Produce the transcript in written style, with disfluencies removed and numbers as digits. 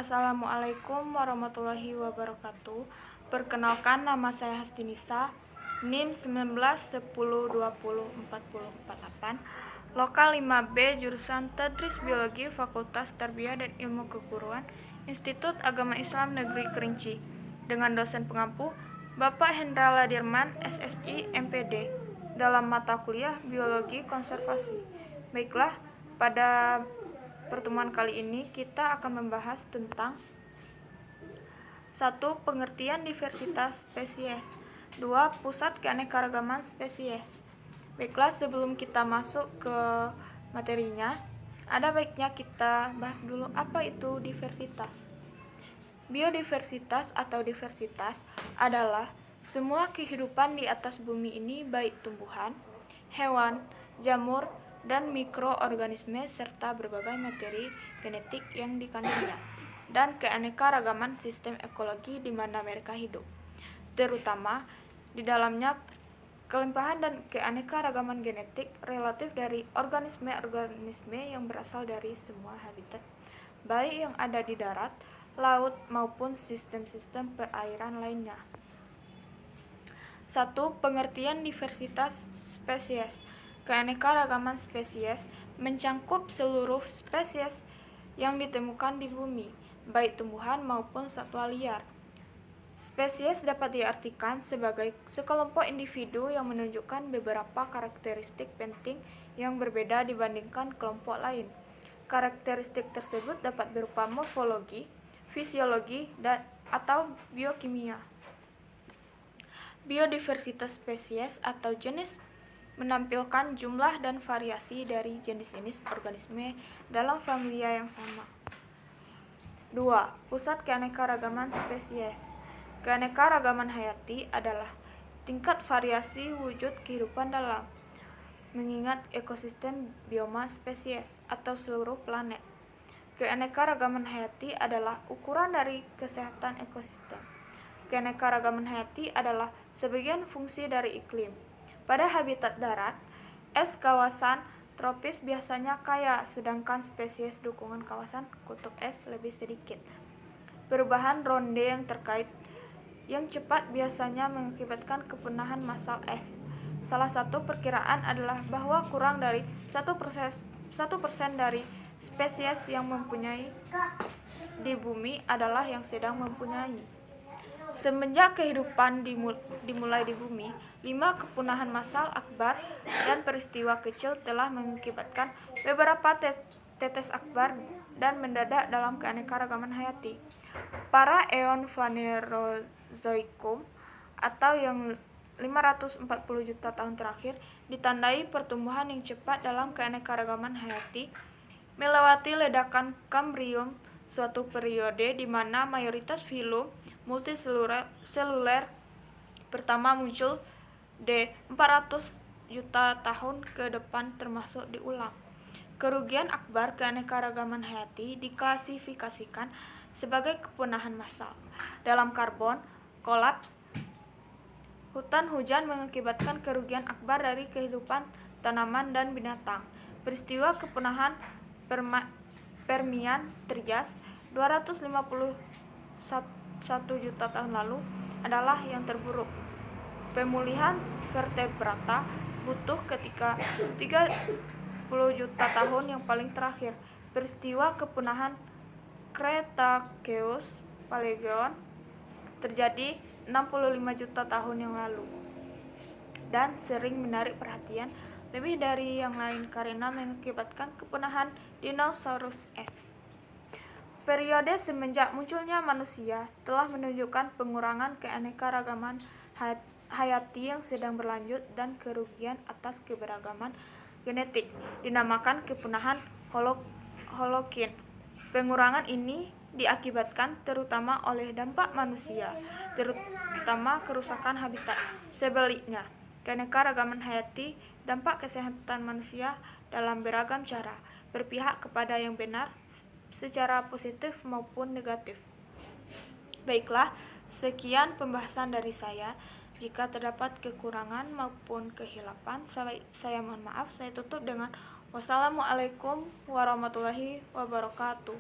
Assalamualaikum warahmatullahi wabarakatuh. Perkenalkan, nama saya Hastinisa, NIM 1910204048, Lokal 5B, jurusan Tadris Biologi, Fakultas Tarbiyah dan Ilmu Keguruan, Institut Agama Islam Negeri Kerinci, dengan dosen pengampu Bapak Hendra Ladirman, SSI, MPD, dalam mata kuliah Biologi Konservasi. Baiklah, pada pertemuan kali ini kita akan membahas tentang 1. Pengertian diversitas spesies. 2. Pusat keanekaragaman spesies. Baiklah, sebelum kita masuk ke materinya, ada baiknya kita bahas dulu apa itu diversitas. Biodiversitas atau diversitas adalah semua kehidupan di atas bumi ini, baik tumbuhan, hewan, jamur, dan mikroorganisme serta berbagai materi genetik yang dikandungnya, dan keanekaragaman sistem ekologi di mana mereka hidup. Terutama di dalamnya kelimpahan dan keanekaragaman genetik relatif dari organisme-organisme yang berasal dari semua habitat, baik yang ada di darat, laut, maupun sistem-sistem perairan lainnya. 1. Pengertian diversitas spesies. Keanekaragaman spesies mencangkup seluruh spesies yang ditemukan di bumi, baik tumbuhan maupun satwa liar. Spesies dapat diartikan sebagai sekelompok individu yang menunjukkan beberapa karakteristik penting yang berbeda dibandingkan kelompok lain. Karakteristik tersebut dapat berupa morfologi, fisiologi, atau biokimia. Biodiversitas spesies atau jenis menampilkan jumlah dan variasi dari jenis-jenis organisme dalam familia yang sama. 2. Pusat keanekaragaman spesies. Keanekaragaman hayati adalah tingkat variasi wujud kehidupan dalam, mengingat ekosistem bioma spesies atau seluruh planet. Keanekaragaman hayati adalah ukuran dari kesehatan ekosistem. Keanekaragaman hayati adalah sebagian fungsi dari iklim. Pada habitat darat, es kawasan tropis biasanya kaya, sedangkan spesies dukungan kawasan kutub es lebih sedikit. Perubahan ronde yang cepat biasanya mengakibatkan kepunahan massal es. Salah satu perkiraan adalah bahwa kurang dari 1% dari spesies yang mempunyai di bumi adalah yang sedang mempunyai. Semenjak kehidupan dimulai di bumi, 5 kepunahan massal akbar dan peristiwa kecil telah mengakibatkan beberapa tetes akbar dan mendadak dalam keanekaragaman hayati. Para eon Phanerozoikum atau yang 540 juta tahun terakhir ditandai pertumbuhan yang cepat dalam keanekaragaman hayati melewati ledakan Kambrium, suatu periode di mana mayoritas filum multiseluler pertama muncul di 400 juta tahun ke depan termasuk diulang. Kerugian akbar keanekaragaman hayati diklasifikasikan sebagai kepunahan massal. Dalam karbon kolaps, hutan hujan mengakibatkan kerugian akbar dari kehidupan tanaman dan binatang. Peristiwa kepunahan Permian Trias 251 juta tahun lalu adalah yang terburuk. Pemulihan vertebrata butuh ketika 30 juta tahun yang paling terakhir. Peristiwa kepunahan Cretaceous Paleogen terjadi 65 juta tahun yang lalu dan sering menarik perhatian lebih dari yang lain karena mengakibatkan kepunahan dinosaurus es. Periode semenjak munculnya manusia telah menunjukkan pengurangan keanekaragaman hayati yang sedang berlanjut dan kerugian atas keberagaman genetik, dinamakan kepunahan Holokin. Pengurangan ini diakibatkan terutama oleh dampak manusia, terutama kerusakan habitat. Sebaliknya, keanekaragaman hayati dampak kesehatan manusia dalam beragam cara, berpihak kepada yang benar secara positif maupun negatif. Baiklah, sekian pembahasan dari saya. Jika terdapat kekurangan maupun kehilapan, saya mohon maaf. Saya tutup dengan wassalamualaikum warahmatullahi wabarakatuh.